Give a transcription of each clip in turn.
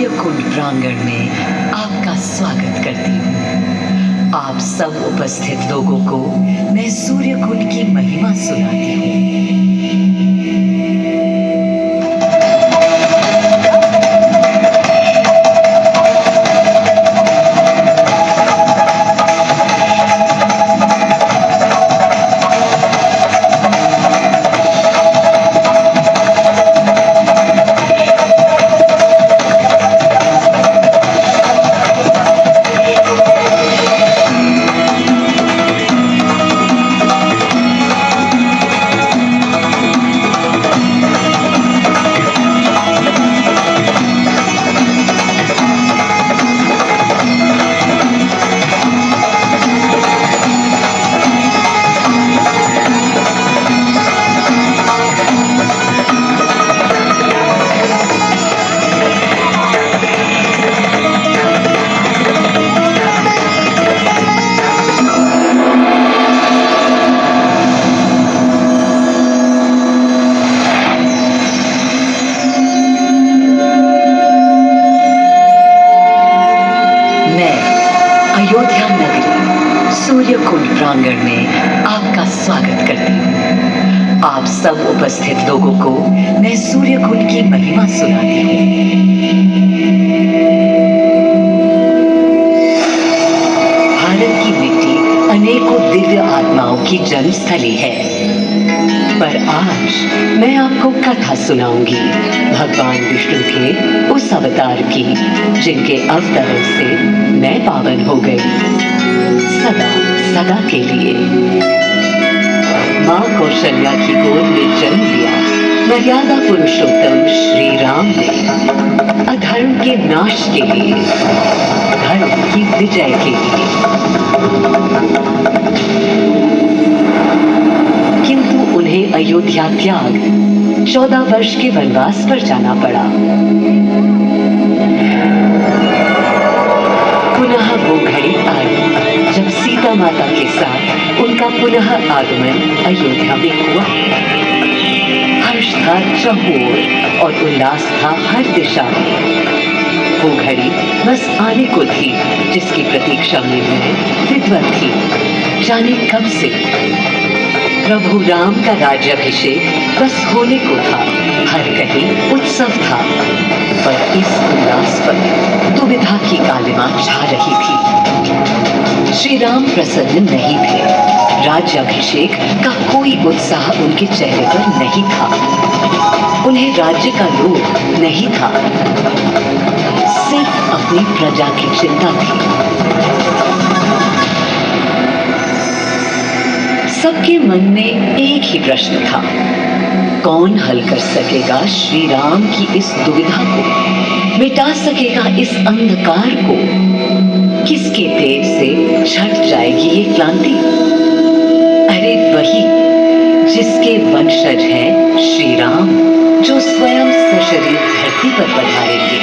सूर्य कुंड प्रांगण में आपका स्वागत करती हूँ। आप सब उपस्थित लोगों को मैं सूर्य कुंड की महिमा सुनाती हूँ। अयोध्या नगरी सूर्य कुंड प्रांगण में आपका स्वागत करती हूँ। आप सब उपस्थित लोगों को मैं सूर्य कुंड की महिमा सुनाती हूँ। भारत की मिट्टी अनेकों दिव्य आत्माओं की जन्मस्थली है, पर आज मैं आपको कथा सुनाऊंगी भगवान विष्णु के उस अवतार की, जिनके अवतरण से मैं पावन हो गई सदा सदा के लिए। माँ कौशल्या की गोद में जन्म लिया मर्यादा पुरुषोत्तम श्री राम ने अधर्म के नाश के लिए, धर्म की विजय के लिए। किंतु उन्हें अयोध्या त्याग 14 वर्ष के वनवास पर जाना पड़ा। पुनः वो घड़ी आई जब सीता माता के साथ उनका पुनः आगमन अयोध्या में हुआ। हर्ष था चहुओर और उल्लास था हर दिशा में। वो घड़ी बस आने को थी जिसकी प्रतीक्षा में मैं विद्वत थी जाने कब से। प्रभु राम का राज्याभिषेक बस होने को था, हर कहीं उत्सव था, पर इस उल्लास पर दुविधा की कालिमा छा रही थी। श्री राम प्रसन्न नहीं थे। राज्याभिषेक का कोई उत्साह उनके चेहरे पर नहीं था। उन्हें राज्य का लोभ नहीं था, सिर्फ अपनी प्रजा की चिंता थी। सबके मन में एक ही प्रश्न था, कौन हल कर सकेगा श्री राम की इस दुविधा को, मिटा सकेगा इस अंधकार को? किसके तेज से छट जाएगी ये क्रांति? अरे वही जिसके वंशज हैं श्री राम, जो स्वयं सशरीर धरती पर पधारेंगे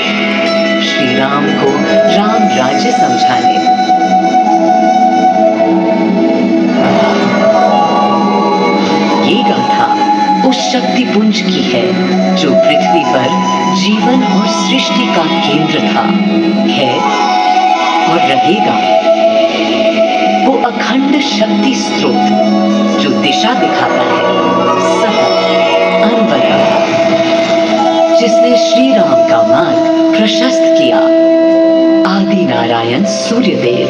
श्री राम को राम राज्य समझाने। ये गाथा उस शक्ति पुंज की है जो पृथ्वी पर जीवन और सृष्टि का केंद्र था, है और रहेगा। वो अखंड शक्ति स्रोत जो दिशा दिखाता है सतत अनवरत, जिसने श्री राम का मार्ग प्रशस्त किया। आदि नारायण सूर्यदेव।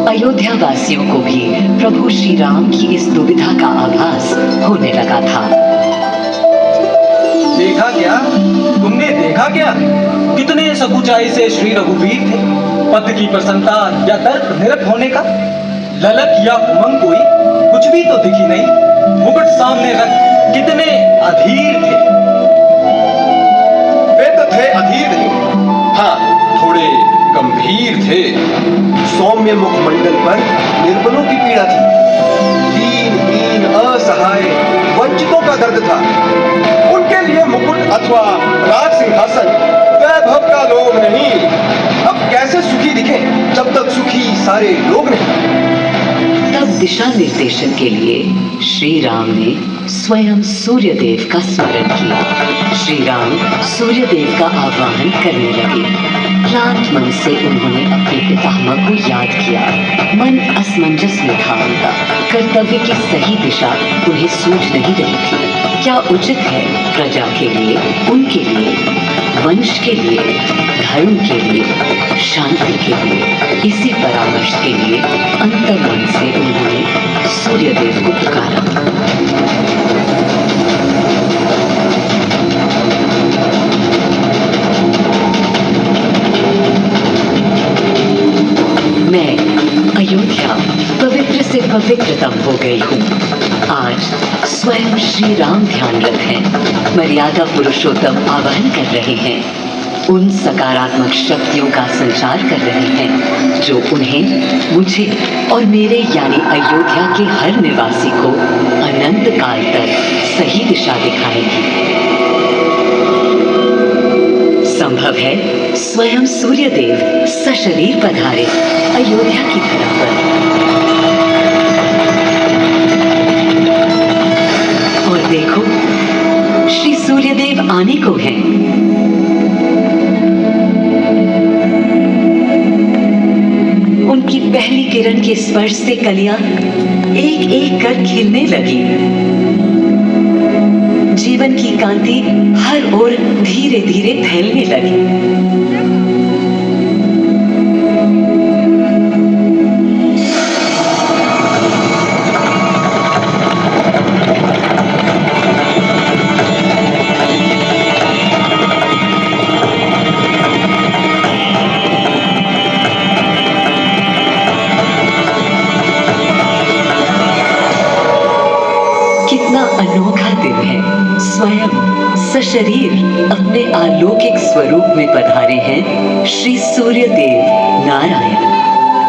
अयोध्या वासियों को भी प्रभु श्री राम की इस दुविधा का आभास होने लगा था। देखा क्या? तुमने देखा क्या? कितने सकुचाई से श्री रघुवीर थे। पद की प्रसन्नता या दर्प निरप होने का ललक या उमंग कोई कुछ भी तो दिखी नहीं। मुकुट सामने रख कितने अधीर थे। वे तो थे अधीर नहीं, हाँ थोड़े गंभीर थे। सौम्य मुखमंडल पर निर्बलों की पीड़ा थी, दीन असहाय वंचितों का दर्द था। उनके लिए मुकुट अथवा राज सिंहासन वैभव का लोभ नहीं। अब कैसे सुखी दिखे जब तक सुखी सारे लोग नहीं। तब दिशा निर्देशन के लिए श्री राम ने स्वयं सूर्यदेव का स्मरण किया। श्री राम सूर्यदेव का आह्वान करने लगे। क्लांत मन से उन्होंने अपने पितामह को याद किया। मन असमंजस में था उनका। कर्तव्य की सही दिशा उन्हें सूझ नहीं रही थी। क्या उचित है प्रजा के लिए, उनके लिए, वंश के लिए, धर्म के लिए, शांति के लिए? इसी परामर्श के लिए अंतर्मन से उन्होंने सूर्यदेव को पुकारा। मैं अयोध्या पवित्र से पवित्रतम हो गई हूँ। आज स्वयं श्री राम ध्यानरत हैं, मर्यादा पुरुषोत्तम आवाहन कर रहे हैं, उन सकारात्मक शक्तियों का संचार कर रहे हैं जो उन्हें, मुझे और मेरे यानी अयोध्या के हर निवासी को अनंत काल तक सही दिशा दिखाएंगी। संभव है स्वयं सूर्यदेव सशरीर पधारे अयोध्या की धरा पर। और देखो, श्री सूर्यदेव आने को हैं। उनकी पहली किरण के स्पर्श से कलियां एक एक कर खिलने लगी। जीवन की कांति हर ओर धीरे धीरे फैलने लगी। कितना अनोखा दिन है। स्वयं सशरीर अपने अलौकिक स्वरूप में पधारे हैं श्री सूर्यदेव नारायण,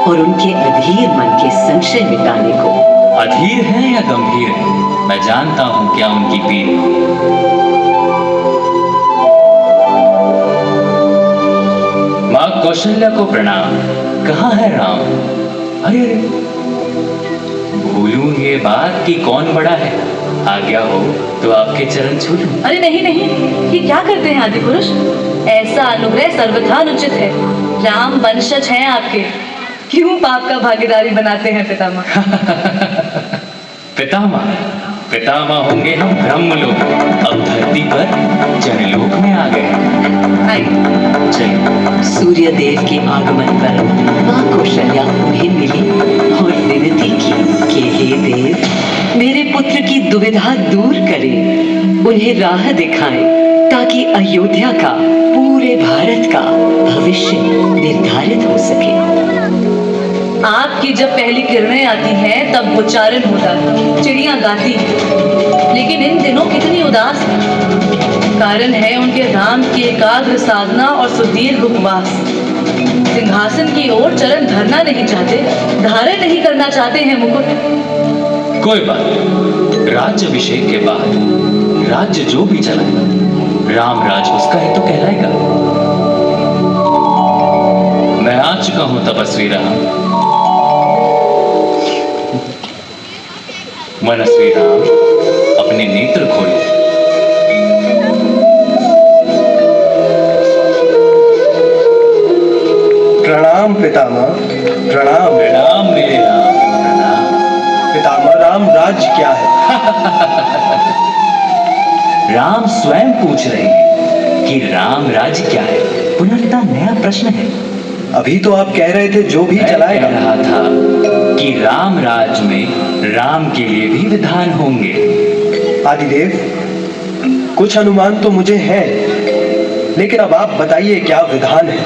और उनके अधीर मन के संशय मिटाने को। अधीर है या गंभीर है, मैं जानता हूं क्या उनकी पीड़। माँ कौशल्या को प्रणाम। कहाँ है राम? अरे भूलूं ये बात कि कौन बड़ा है। आज्ञा हो तो आपके चरण छू लूं। अरे नहीं नहीं, ये क्या करते हैं आदि पुरुष? ऐसा अनुग्रह सर्वथा अनुचित है। राम वंशज हैं आपके, क्यों पाप का भागीदारी बनाते हैं पितामह? पितामह पितामह होंगे हम ब्रह्मलोक, अब धरती पर जनलोक में आ गए। आइए चलिए। सूर्यदेव के आगमन पर माँ कौशल्या उन्हें मिली और विनती की कि हे देव, मेरे पुत्र की दुविधा दूर करें, उन्हें राह दिखाएं, ताकि अयोध्या का, पूरे भारत का भविष्य निर्धारित हो सके। आपकी जब पहली किरणें आती हैं तब उच्चारण होता है, चिड़ियां गाती हैं, लेकिन इन दिनों कितनी उदास है। कारण है उनके राम की एकाग्र साधना और सुदीर्घ उपवास। सिंहासन की ओर चरण धरना नहीं चाहते, धारण नहीं करना चाहते हैं मुकुट। कोई बात नहीं, राज्य अभिषेक के बाद राज्य जो भी चलाए, राम राज उसका है तो कहलाएगा। मैं आ चुका हूं तपस्वी राम। मनस्वी राम, अपने नेत्र खोलो। प्रणाम पितामह, प्रणाम। प्रणाम मेरे राम, प्रणाम। पितामह, राम राज्य क्या है? राम स्वयं पूछ रहे हैं कि राम राज्य क्या है। पुनर्ता नया प्रश्न है। अभी तो आप कह रहे थे जो भी मैं चलाएगा। कह रहा था कि राम राज्य में राम के लिए भी विधान होंगे। आदिदेव, कुछ अनुमान तो मुझे है, लेकिन अब आप बताइए क्या विधान है?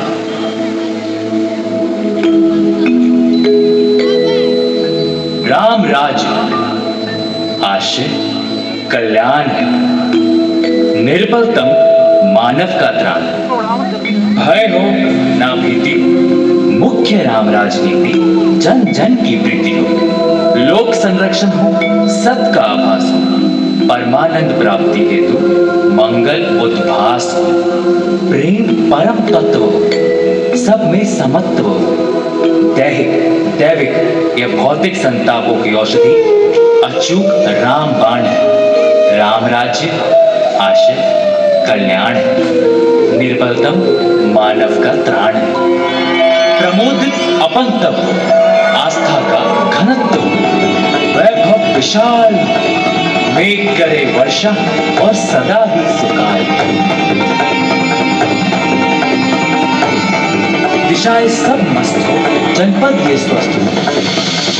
राम राज्य आश्रय कल्याण है, निर्बलतम मानव का त्राण। भय हो ना भीति, मुख्य राम राजनीति जन जन की प्रीति हो, लोक संरक्षण हो, सत का आभास हो, परमानंद प्राप्ति हेतु मंगल उद्भास हो, प्रेम परम तत्व हो, सब में समत्व हो, दैहिक दैविक या भौतिक संतापों की औषधि अचूक राम बाण है। राम राज्य आशय कल्याण है, निर्बलतम मानव का त्राण है, प्रमोदित अपंतव आस्था का घनत्व, वैभव विशाल, मेघ करे वर्षा और सदा ही सुकाल, दिशाएं सब मस्त हो, जनपद ये स्वस्थ हो,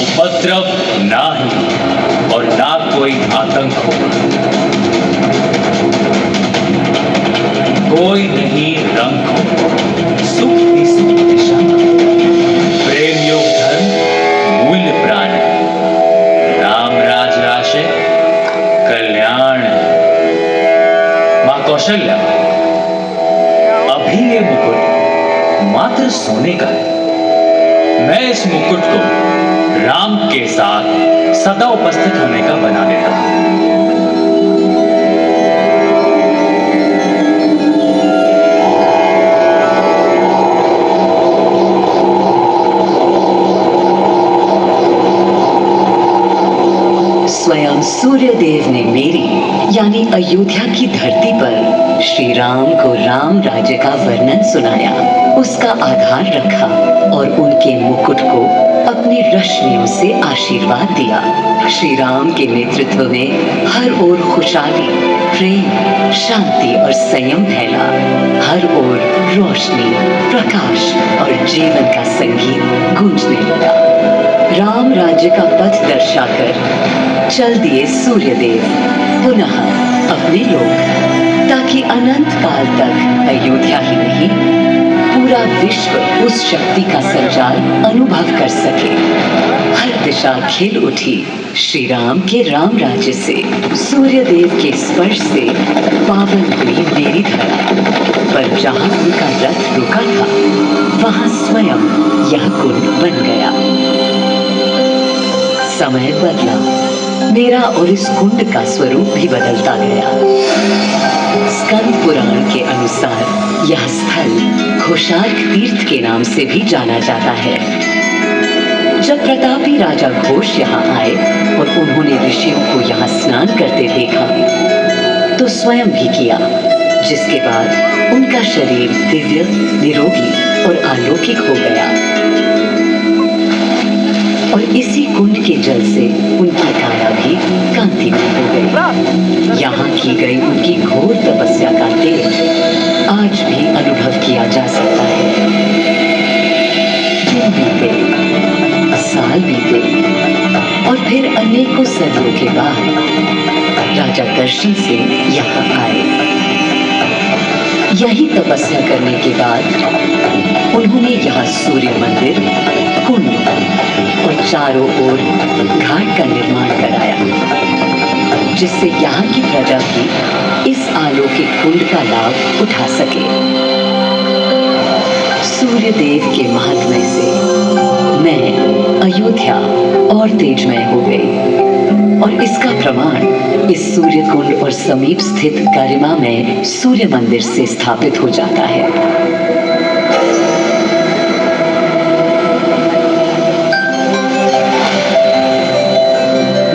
उपद्रव ना ही और ना कोई आतंक हो, कोई नहीं रंग हो, सुख ही सुख दिशा, प्रेम योग धर्म मूल्य प्राण है, राम राज राशे कल्याण है। मां कौशल्या, अभी ये मुकुट मात्र सोने का है, मैं इस मुकुट को राम के साथ सदा उपस्थित होने का बना लेता हूं। स्वयं सूर्यदेव ने मेरी यानी अयोध्या की धरती पर श्री राम को राम राज्य का वर्णन सुनाया, उसका आधार रखा और उनके मुकुट को अपनी रश्मियों से आशीर्वाद दिया। श्री राम के नेतृत्व में हर ओर खुशहाली, प्रेम, शांति और संयम फैला। हर ओर रोशनी, प्रकाश और जीवन का संगीत गूंजने लगा। राम राज्य का पथ दर्शाकर चल दिए सूर्यदेव पुनः अपने लोक, ताकि अनंत काल तक अयोध्या ही नहीं पूरा विश्व उस शक्ति का संचार अनुभव कर सके। हर दिशा खिल उठी श्री राम के राम राज्य से। सूर्यदेव के स्पर्श से पावन हुई मेरी धरा, पर जहां उनका रथ रुका था वहां स्वयं यह कुंड बन गया। समय बदला, मेरा और इस कुंड का स्वरूप भी बदलता गया। स्कंद पुराण के अनुसार यह स्थल घोषार्क तीर्थ के नाम से भी जाना जाता है। जब प्रतापी राजा घोष यहाँ आए और उन्होंने ऋषियों को यहाँ स्नान करते देखा तो स्वयं भी किया, जिसके बाद उनका शरीर दिव्य, निरोगी और अलौकिक हो गया। और इसी कुंड के जल से उनकी काया भी कांतिमय हो गई। यहाँ की गई उनकी घोर तपस्या का तेज आज भी अनुभव किया जा सकता है। दिन बीते, साल बीते और फिर अनेकों सदियों के बाद राजा दर्शन से यहाँ आए। यही तपस्या करने के बाद उन्होंने यहाँ सूर्य मंदिर, कुंड और चारों ओर घाट का निर्माण कराया, जिससे यहाँ की प्रजा भी इस अलौकिक कुंड का लाभ उठा सके। सूर्यदेव के महात्म्य से मैं अयोध्या और तेजमय हो गई, और इसका प्रमाण इस सूर्य कुंड और समीप स्थित गरिमा में सूर्य मंदिर से स्थापित हो जाता है।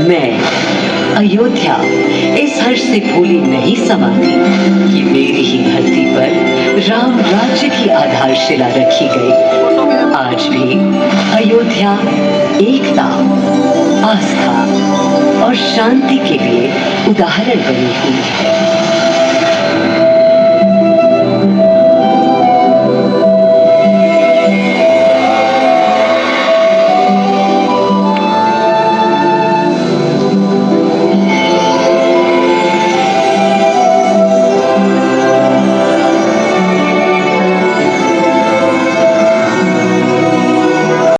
मैं अयोध्या इस हर्ष से भूली नहीं समाती कि मेरी ही धरती पर राम राज्य की आधारशिला रखी गई। आज भी अयोध्या एकता, आस्था और शांति के लिए उदाहरण बनी हुई है।